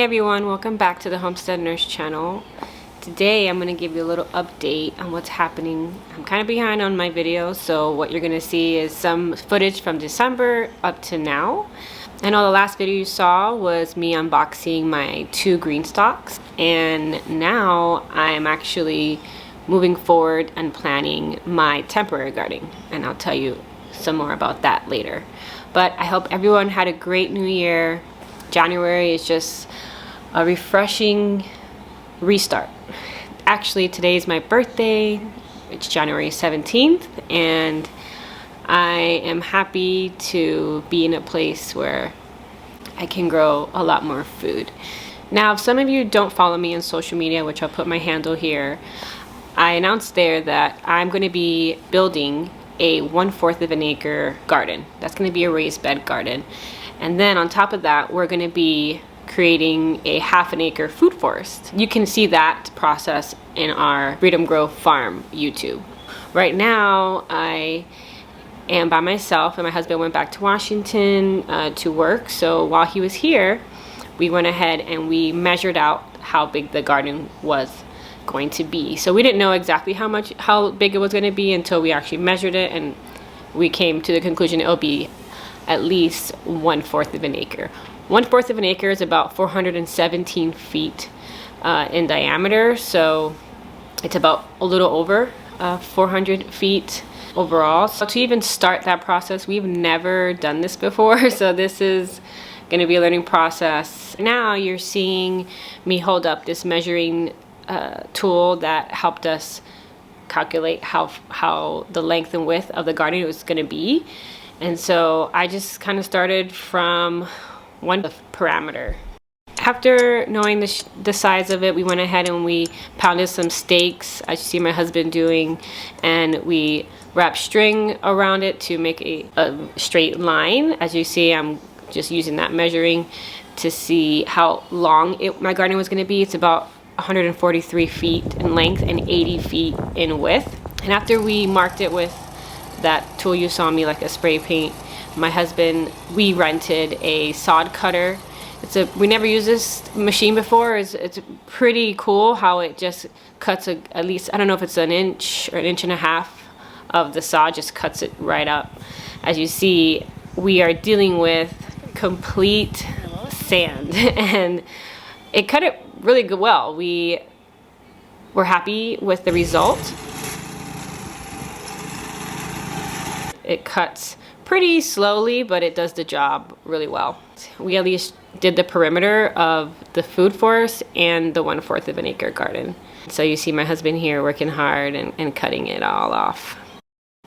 everyone, welcome back to the Homestead Nurse channel. Today I'm going to give you a little update on what's happening. I'm kind of behind on my videos, so what you're going to see is some footage from December up to now. I know the last video you saw was me unboxing my 2 green stalks, and now I'm actually moving forward and planning my temporary gardening, and I'll tell you some more about that later. But I hope everyone had a great new year. January is just a refreshing restart. Actually, today is my birthday. It's January 17th, and I am happy to be in a place where I can grow a lot more food. Now, if some of you don't follow me on social media, which I'll put my handle here, I announced there that I'm going to be building a 1/4 of an acre garden. That's going to be a raised bed garden. And then on top of that, we're going to be creating a 1/2 acre food forest. You can see that process in our Freedom Grow Farm YouTube. Right now, I am by myself, and my husband went back to Washington to work. So while he was here, we went ahead and we measured out how big the garden was going to be. So we didn't know exactly how big it was going to be until we actually measured it, and we came to the conclusion it'll be at least 1/4 of an acre. 1/4 of an acre is about 417 feet in diameter, so it's about a little over 400 feet overall. So to even start that process, we've never done this before, so this is going to be a learning process. Now you're seeing me hold up this measuring tool that helped us calculate how the length and width of the garden was going to be. And so I just kind of started from one parameter. After knowing the size of it, we went ahead and we pounded some stakes, as you see my husband doing, and we wrapped string around it to make a straight line. As you see, I'm just using that measuring to see how long my garden was going to be. It's about 143 feet in length and 80 feet in width. And after we marked it with that tool you saw me, like a spray paint, my husband, we rented a sod cutter. We never used this machine before. It's pretty cool how it just cuts at least, I don't know if it's an inch or an inch and a half of the sod, just cuts it right up. As you see, we are dealing with complete sand, and it cut it really good. Well, we were happy with the result. It cuts pretty slowly, but it does the job really well. We at least did the perimeter of the food forest and the 1/4 of an acre garden. So you see my husband here working hard and cutting it all off.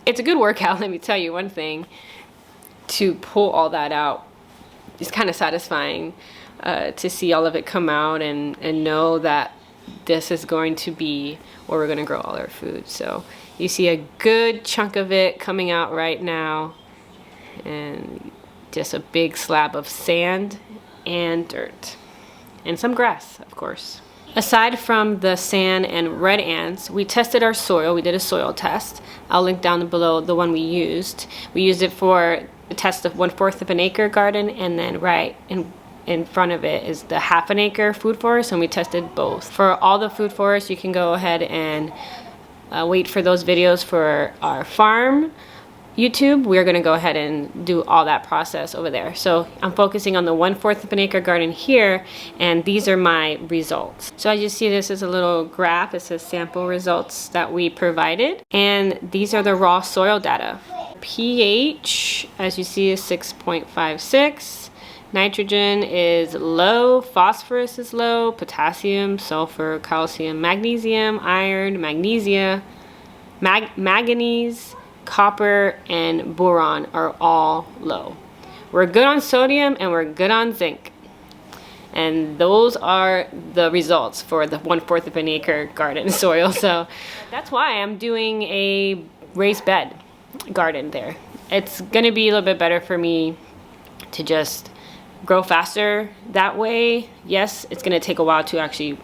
It's a good workout, let me tell you one thing. To pull all that out, it's kind of satisfying to see all of it come out and know that this is going to be where we're going to grow all our food. So you see a good chunk of it coming out right now, and just a big slab of sand and dirt and some grass, of course. Aside from the sand and red ants, we tested our soil. We did a soil test. I'll link down below the one we used. We used it for the test of 1/4 of an acre garden, and then right in front of it is the 1/2 acre food forest, and we tested both. For all the food forests, you can go ahead and wait for those videos for our farm YouTube. We're going to go ahead and do all that process over there. So I'm focusing on the 1/4 of an acre garden here, and these are my results. So as you see, this is a little graph. It says sample results that we provided, and these are the raw soil data. pH, as you see, is 6.56. Nitrogen is low, phosphorus is low, potassium, sulfur, calcium, magnesium, iron, magnesia, manganese, copper, and boron are all low. We're good on sodium and we're good on zinc. And those are the results for the 1/4 of an acre garden soil. So that's why I'm doing a raised bed garden there. It's gonna be a little bit better for me to just grow faster that way. Yes, it's gonna take a while to actually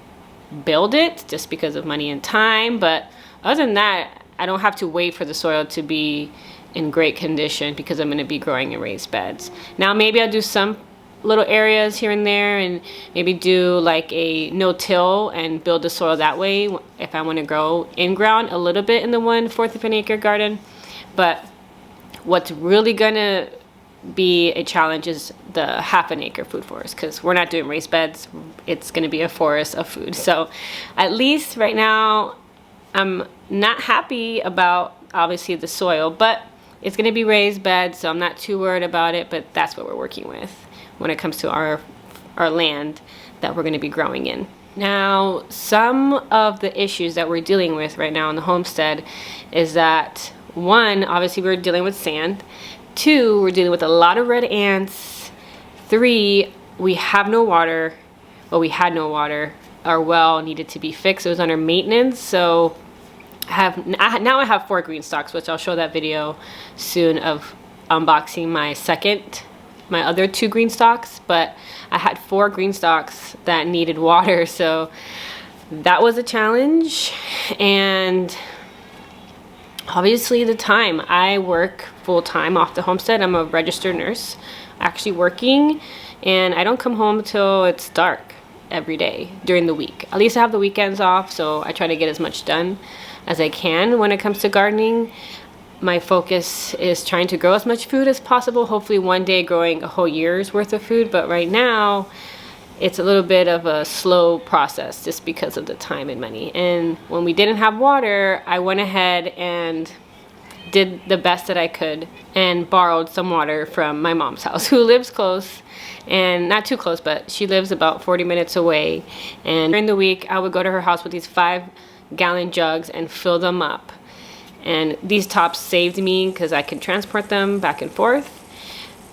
build it just because of money and time, but other than that, I don't have to wait for the soil to be in great condition because I'm going to be growing in raised beds. Now maybe I'll do some little areas here and there, and maybe do like a no-till and build the soil that way if I want to grow in-ground a little bit in the 1/4 of an acre garden. But what's really gonna be a challenge is the 1/2 an acre food forest, because we're not doing raised beds. It's gonna be a forest of food. So at least right now I'm not happy about obviously the soil, but it's gonna be raised beds, so I'm not too worried about it. But that's what we're working with when it comes to our land that we're gonna be growing in. Now, some of the issues that we're dealing with right now in the homestead is that, one, obviously we're dealing with sand. 2, we're dealing with a lot of red ants. 3, we have no water. Well, we had no water. Our well needed to be fixed. It was under maintenance. So now I have 4 green stalks, which I'll show that video soon of unboxing my other 2 green stalks. But I had 4 green stalks that needed water. So that was a challenge. And obviously the time. I work full-time off the homestead. I'm a registered nurse actually working, and I don't come home till it's dark every day during the week. At least I have the weekends off, so I try to get as much done as I can when it comes to gardening. My focus is trying to grow as much food as possible, hopefully one day growing a whole year's worth of food. But right now it's a little bit of a slow process just because of the time and money. And when we didn't have water, I went ahead and did the best that I could and borrowed some water from my mom's house, who lives close, and not too close, but she lives about 40 minutes away. And during the week I would go to her house with these 5-gallon jugs and fill them up. And these tops saved me because I can transport them back and forth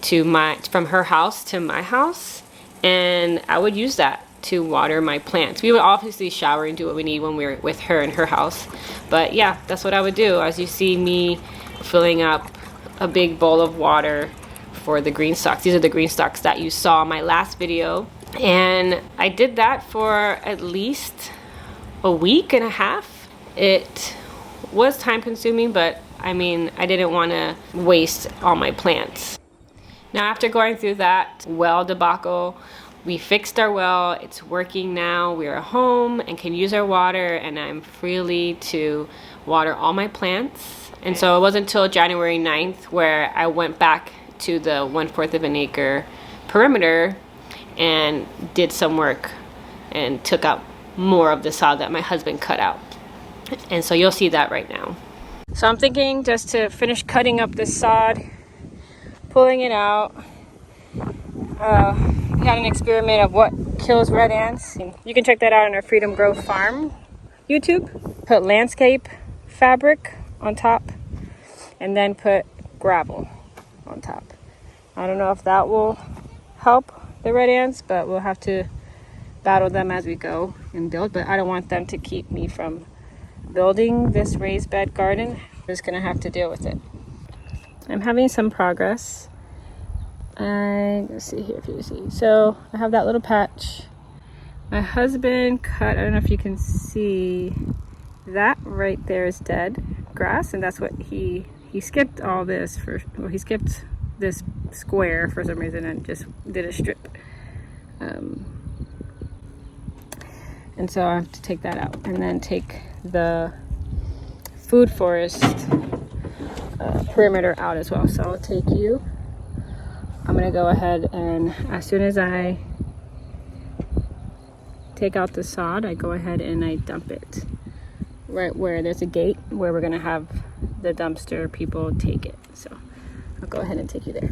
from her house to my house, and I would use that to water my plants. We would obviously shower and do what we need when we were with her in her house. But yeah, that's what I would do. As you see me filling up a big bowl of water for the green stalks. These are the green stalks that you saw in my last video. And I did that for at least a week and a half. It was time consuming, but I mean, I didn't want to waste all my plants. Now, after going through that well debacle, we fixed our well. It's working now. We are home and can use our water, and I'm freely to water all my plants. And so it wasn't until January 9th where I went back to the 1/4 of an acre perimeter and did some work and took out more of the sod that my husband cut out. And so you'll see that right now. So I'm thinking just to finish cutting up this sod, pulling it out. We had an experiment of what kills red ants. You can check that out on our Freedom Grow Farm YouTube. Put landscape fabric on top and then put gravel on top. I don't know if that will help the red ants, but we'll have to battle them as we go and build. But I don't want them to keep me from building this raised bed garden. I'm just gonna have to deal with it. I'm having some progress. Let's see here if you see. So I have that little patch. My husband cut, I don't know if you can see, that right there is dead grass, and that's what he skipped all this he skipped this square for some reason and just did a strip. And so I have to take that out and then take the food forest perimeter out as well. So I'll take you. I'm gonna go ahead and as soon as I take out the sod, I go ahead and I dump it right where there's a gate where we're gonna have the dumpster people take it. So I'll go ahead and take you there.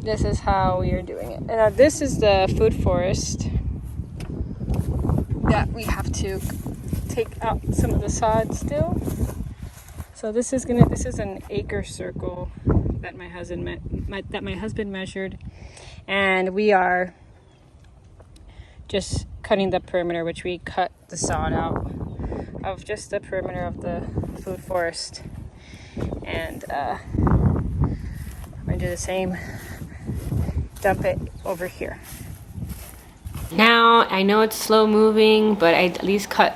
This is how we are doing it. And this is the food forest that we have to take out some of the sod still. So this is an acre circle that my husband measured, and we are just cutting the perimeter, which we cut the sod out of just the perimeter of the food forest, and I'm gonna do the same, dump it over here. Now I know it's slow moving, but I at least cut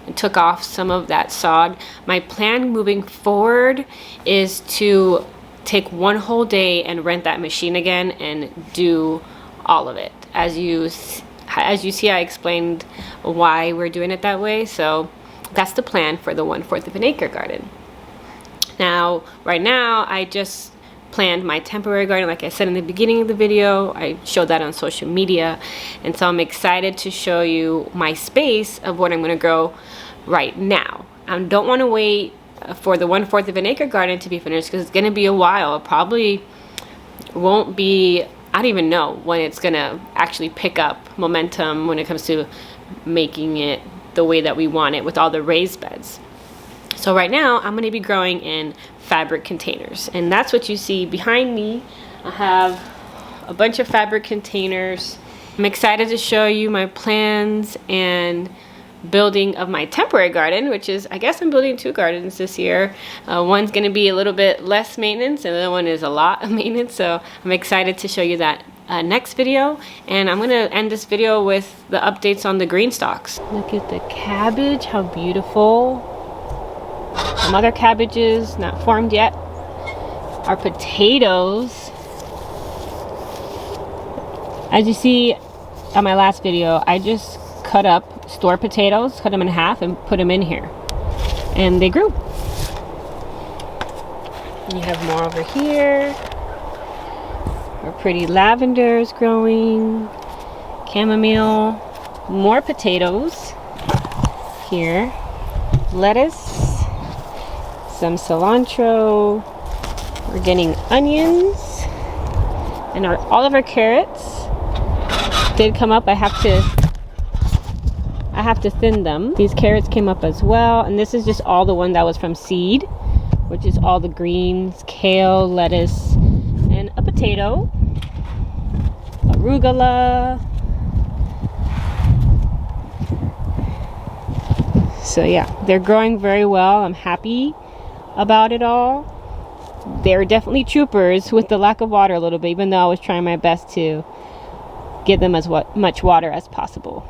and took off some of that sod. My plan moving forward is to take one whole day and rent that machine again and do all of it. As you see, I explained why we're doing it that way. So that's the plan for the 1/4 of an acre garden. Now, right now, I just planned my temporary garden. Like I said in the beginning of the video, I showed that on social media. And so I'm excited to show you my space of what I'm gonna grow right now. I don't wanna wait for the 1/4 of an acre garden to be finished because it's gonna be a while. It probably won't be, I don't even know when it's gonna actually pick up momentum when it comes to making it the way that we want it with all the raised beds. So right now I'm gonna be growing in fabric containers, and that's what you see behind me. I have a bunch of fabric containers. I'm excited to show you my plans and building of my temporary garden, which is, I guess I'm building 2 gardens this year. One's gonna be a little bit less maintenance and the other one is a lot of maintenance, so I'm excited to show you that next video. And I'm gonna end this video with the updates on the green stalks. Look at the cabbage, how beautiful. Some other cabbages, not formed yet. Our potatoes. As you see on my last video, I just cut up store potatoes, cut them in half and put them in here. And they grew. You have more over here. Our pretty lavenders growing. Chamomile. More potatoes. Here. Lettuce. Some cilantro. We're getting onions. And all of our carrots did come up. I have to thin them. These carrots came up as well, and this is just all the one that was from seed, which is all the greens, kale, lettuce, and a potato, arugula. So yeah, they're growing very well. I'm happy about it all. They're definitely troopers with the lack of water a little bit, even though I was trying my best to give them as much water as possible.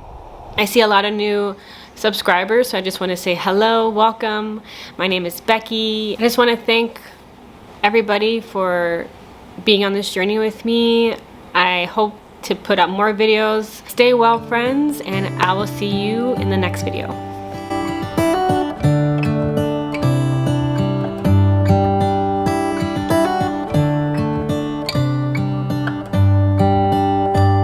I see a lot of new subscribers, so I just want to say hello, welcome. My name is Becky. I just want to thank everybody for being on this journey with me. I hope to put up more videos. Stay well, friends, and I will see you in the next video.